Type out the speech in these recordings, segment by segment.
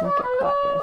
Don't get caught this.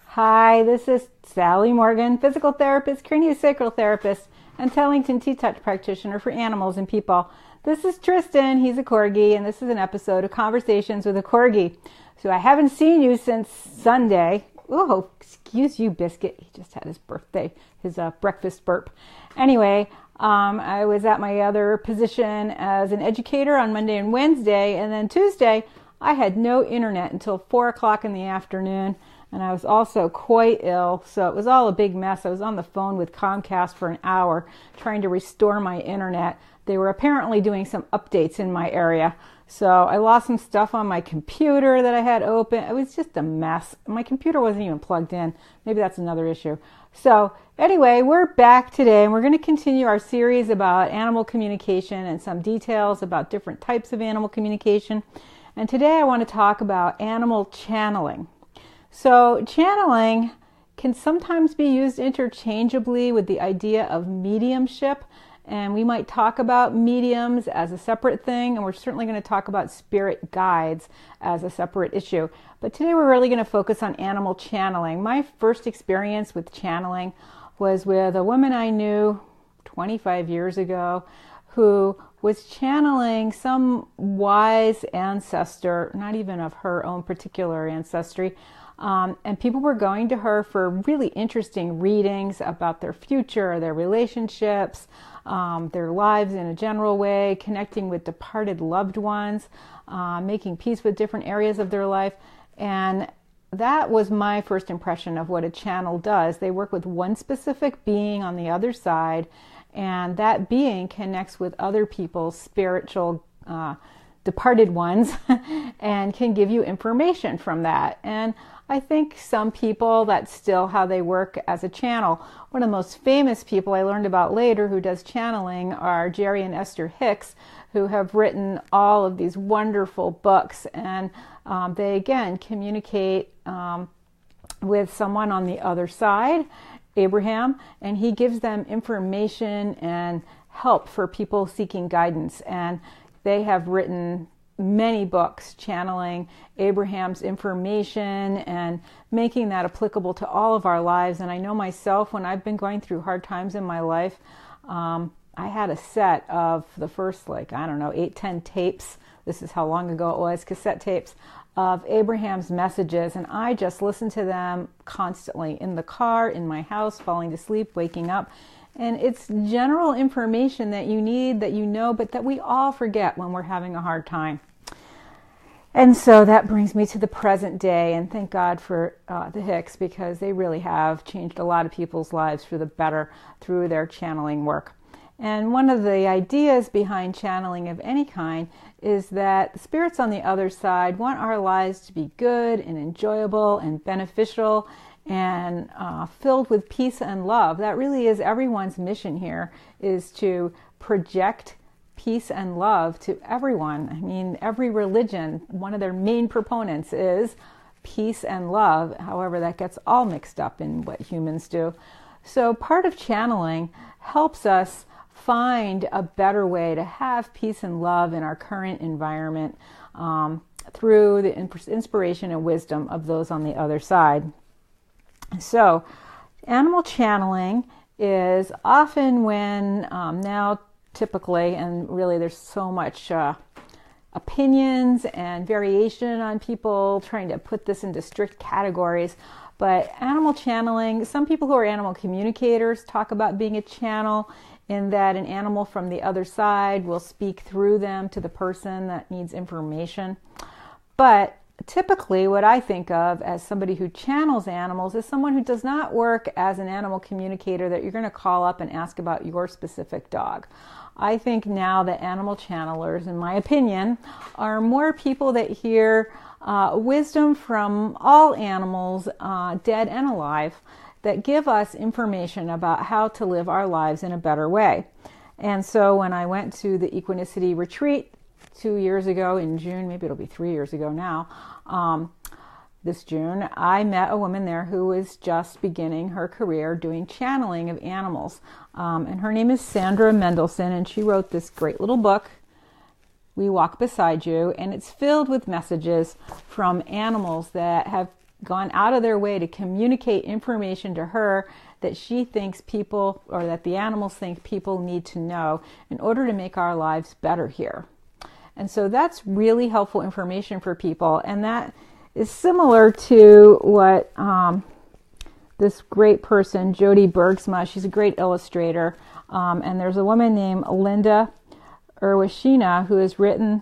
Hi, this is Sally Morgan, physical therapist, craniosacral therapist, and Tellington T-Touch practitioner for animals and people. This is Tristan, he's a Corgi, and this is an episode of Conversations with a Corgi. So I haven't seen you since Sunday. Oh, excuse you, Biscuit. He just had his birthday, his breakfast burp. Anyway, I was at my other position as an educator on Monday and Wednesday, and then Tuesday I had no internet until 4 o'clock in the afternoon. And I was also quite ill, so it was all a big mess. I was on the phone with Comcast for an hour trying to restore my internet. They were apparently doing some updates in my area. So I lost some stuff on my computer that I had open. It was just a mess. My computer wasn't even plugged in. Maybe that's another issue. So anyway, we're back today, and we're going to continue our series about animal communication and some details about different types of animal communication. And today I want to talk about animal channeling. So channeling can sometimes be used interchangeably with the idea of mediumship, and we might talk about mediums as a separate thing, and we're certainly going to talk about spirit guides as a separate issue. But today we're really going to focus on animal channeling. My first experience with channeling was with a woman I knew 25 years ago who was channeling some wise ancestor, not even of her own particular ancestry. And people were going to her for really interesting readings about their future, their relationships, their lives in a general way, connecting with departed loved ones, making peace with different areas of their life. And that was my first impression of what a channel does. They work with one specific being on the other side, and that being connects with other people's spiritual departed ones and can give you information from that. And I think some people, that's still how they work as a channel. One of the most famous people I learned about later who does channeling are Jerry and Esther Hicks, who have written all of these wonderful books. And they, again, communicate with someone on the other side, Abraham, and he gives them information and help for people seeking guidance. And they have written many books channeling Abraham's information and making that applicable to all of our lives. And I know myself, when I've been going through hard times in my life, I had a set of the first, 8-10 tapes. This is how long ago it was, cassette tapes of Abraham's messages. And I just listened to them constantly in the car, in my house, falling to sleep, waking up. And it's general information that you need, that you know, but that we all forget when we're having a hard time. And so that brings me to the present day, and thank God for the Hicks, because they really have changed a lot of people's lives for the better through their channeling work. And one of the ideas behind channeling of any kind is that the spirits on the other side want our lives to be good and enjoyable and beneficial and filled with peace and love. That really is everyone's mission here, is to project peace and love to everyone. I mean, every religion, one of their main proponents is peace and love. However, that gets all mixed up in what humans do. So part of channeling helps us find a better way to have peace and love in our current environment through the inspiration and wisdom of those on the other side. So, animal channeling is often when, now typically, and really there's so much opinions and variation on people trying to put this into strict categories, but animal channeling, some people who are animal communicators talk about being a channel in that an animal from the other side will speak through them to the person that needs information. But typically what I think of as somebody who channels animals is someone who does not work as an animal communicator that you're going to call up and ask about your specific dog. I think now that animal channelers, in my opinion, are more people that hear wisdom from all animals, dead and alive, that give us information about how to live our lives in a better way. And so when I went to the Equinicity retreat 2 years ago in June, maybe it'll be 3 years ago now, this June, I met a woman there who was just beginning her career doing channeling of animals. And her name is Sandra Mendelson, and she wrote this great little book, We Walk Beside You, and it's filled with messages from animals that have gone out of their way to communicate information to her that she thinks people, or that the animals think people need to know in order to make our lives better here. And so that's really helpful information for people, and that is similar to what this great person, Jody Bergsma, she's a great illustrator, and there's a woman named Linda Urwashina who has written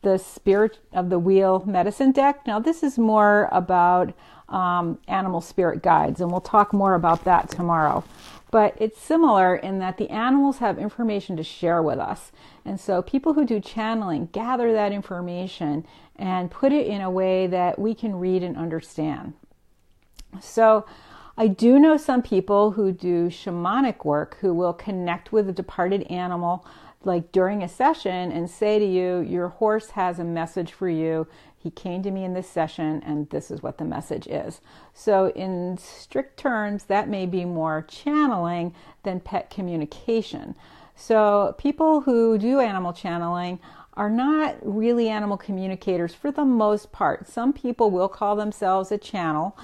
the Spirit of the Wheel medicine deck. Now this is more about animal spirit guides, and we'll talk more about that tomorrow. But it's similar in that the animals have information to share with us. And so people who do channeling gather that information and put it in a way that we can read and understand. So I do know some people who do shamanic work who will connect with a departed animal like during a session and say to you, your horse has a message for you. He came to me in this session and this is what the message is. So in strict terms, that may be more channeling than pet communication. So people who do animal channeling are not really animal communicators for the most part. Some people will call themselves a channel,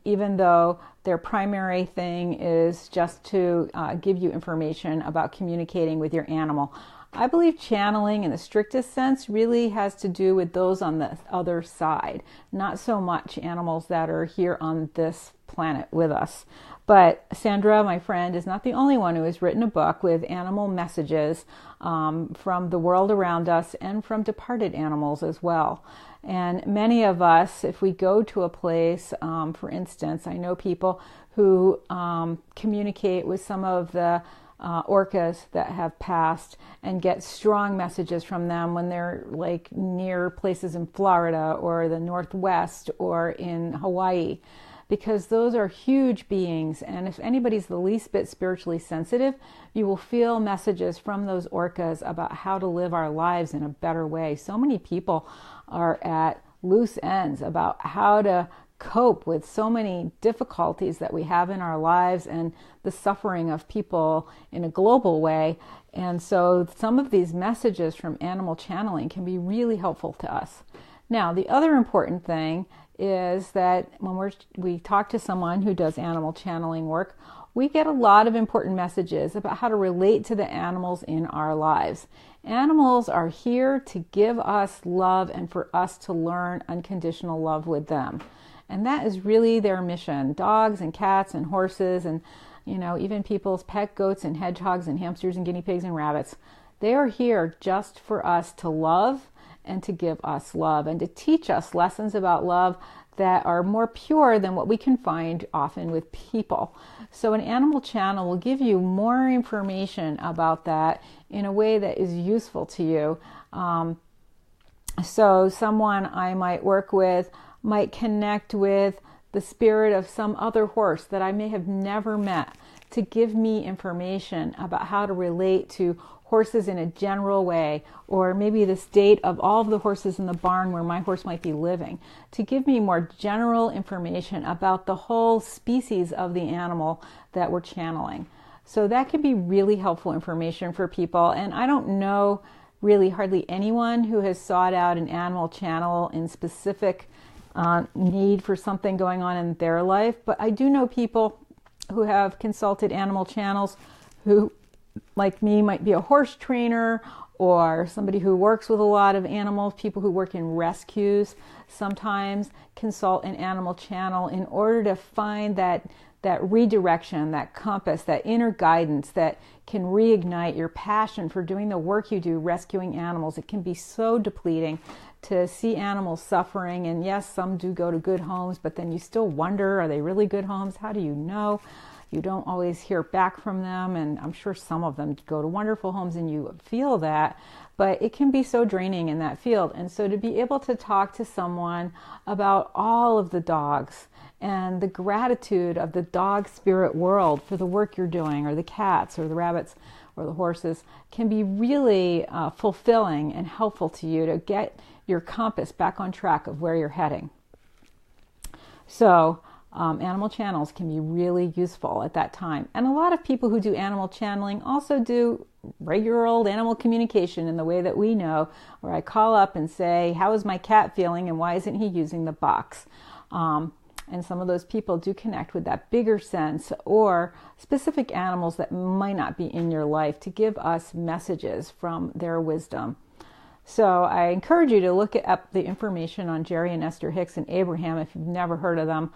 even though their primary thing is just to give you information about communicating with your animal. I believe channeling in the strictest sense really has to do with those on the other side, not so much animals that are here on this planet with us. But Sandra, my friend, is not the only one who has written a book with animal messages from the world around us and from departed animals as well. And many of us, if we go to a place, for instance, I know people who communicate with some of the orcas that have passed and get strong messages from them when they're like near places in Florida or the Northwest or in Hawaii, because those are huge beings, and if anybody's the least bit spiritually sensitive, you will feel messages from those orcas about how to live our lives in a better way. So many people are at loose ends about how to cope with so many difficulties that we have in our lives and the suffering of people in a global way. And so some of these messages from animal channeling can be really helpful to us. Now, the other important thing is that when we talk to someone who does animal channeling work, we get a lot of important messages about how to relate to the animals in our lives. Animals are here to give us love and for us to learn unconditional love with them. And that is really their mission. Dogs and cats and horses and, even people's pet goats and hedgehogs and hamsters and guinea pigs and rabbits. They are here just for us to love and to give us love and to teach us lessons about love that are more pure than what we can find often with people. So an animal channel will give you more information about that in a way that is useful to you. So someone I might work with might connect with the spirit of some other horse that I may have never met to give me information about how to relate to horses in a general way, or maybe the state of all of the horses in the barn where my horse might be living, to give me more general information about the whole species of the animal that we're channeling. So that can be really helpful information for people. And I don't know really hardly anyone who has sought out an animal channel in specific need for something going on in their life, but I do know people who have consulted animal channels who, like me, might be a horse trainer or somebody who works with a lot of animals. People who work in rescues sometimes consult an animal channel in order to find that redirection, that compass, that inner guidance that can reignite your passion for doing the work you do rescuing animals. It can be so depleting to see animals suffering. And yes, some do go to good homes, but then you still wonder, are they really good homes? How do you know? You don't always hear back from them, and I'm sure some of them go to wonderful homes and you feel that, but it can be so draining in that field. And so to be able to talk to someone about all of the dogs and the gratitude of the dog spirit world for the work you're doing, or the cats or the rabbits or the horses, can be really fulfilling and helpful to you to get your compass back on track of where you're heading. So animal channels can be really useful at that time. And a lot of people who do animal channeling also do regular old animal communication in the way that we know, where I call up and say, how is my cat feeling and why isn't he using the box? And some of those people do connect with that bigger sense, or specific animals that might not be in your life, to give us messages from their wisdom. So I encourage you to look up the information on Jerry and Esther Hicks and Abraham if you've never heard of them.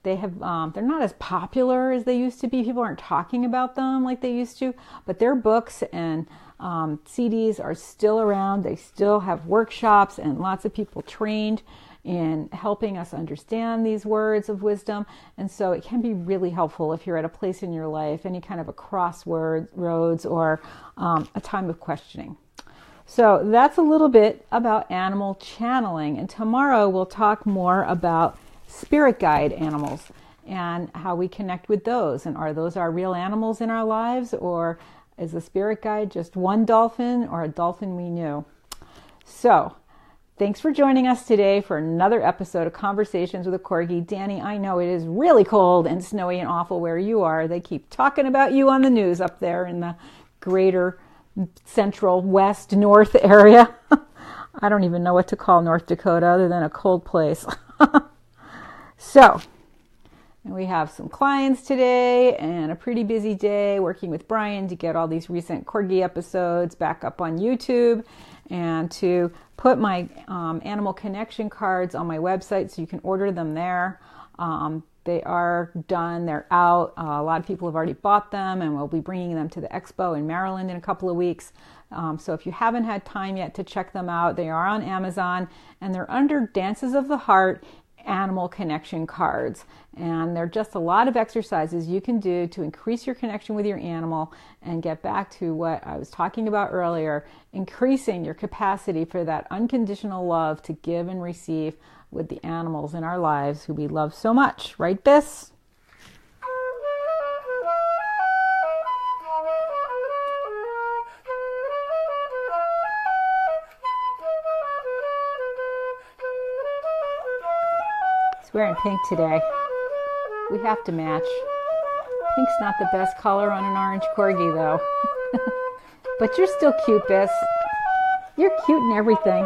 They're not as popular as they used to be. People aren't talking about them like they used to, but their books and CDs are still around. They still have workshops and lots of people trained in helping us understand these words of wisdom. And so it can be really helpful if you're at a place in your life, any kind of a crossroads or a time of questioning. So that's a little bit about animal channeling. And tomorrow we'll talk more about spirit guide animals and how we connect with those. And are those our real animals in our lives, or is the spirit guide just one dolphin or a dolphin we knew? So thanks for joining us today for another episode of Conversations with a Corgi. Danny, I know it is really cold and snowy and awful where you are. They keep talking about you on the news up there in the greater central, west, north area. I don't even know what to call North Dakota other than a cold place. So, we have some clients today and a pretty busy day working with Brian to get all these recent Corgi episodes back up on YouTube, and to put my animal connection cards on my website so you can order them there. They are done, they're out. A lot of people have already bought them, and we'll be bringing them to the expo in Maryland in a couple of weeks. So if you haven't had time yet to check them out, they are on Amazon, and they're under Dances of the Heart animal connection cards. And they're just a lot of exercises you can do to increase your connection with your animal and get back to what I was talking about earlier, increasing your capacity for that unconditional love to give and receive with the animals in our lives who we love so much. Right, Biss? He's wearing pink today. We have to match. Pink's not the best color on an orange Corgi, though. But you're still cute, Biss. You're cute and everything.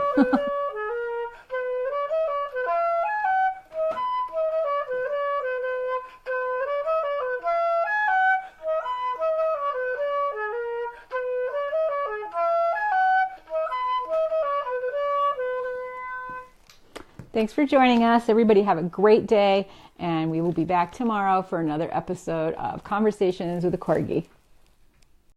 Thanks for joining us. Everybody have a great day, and we will be back tomorrow for another episode of Conversations with a Corgi.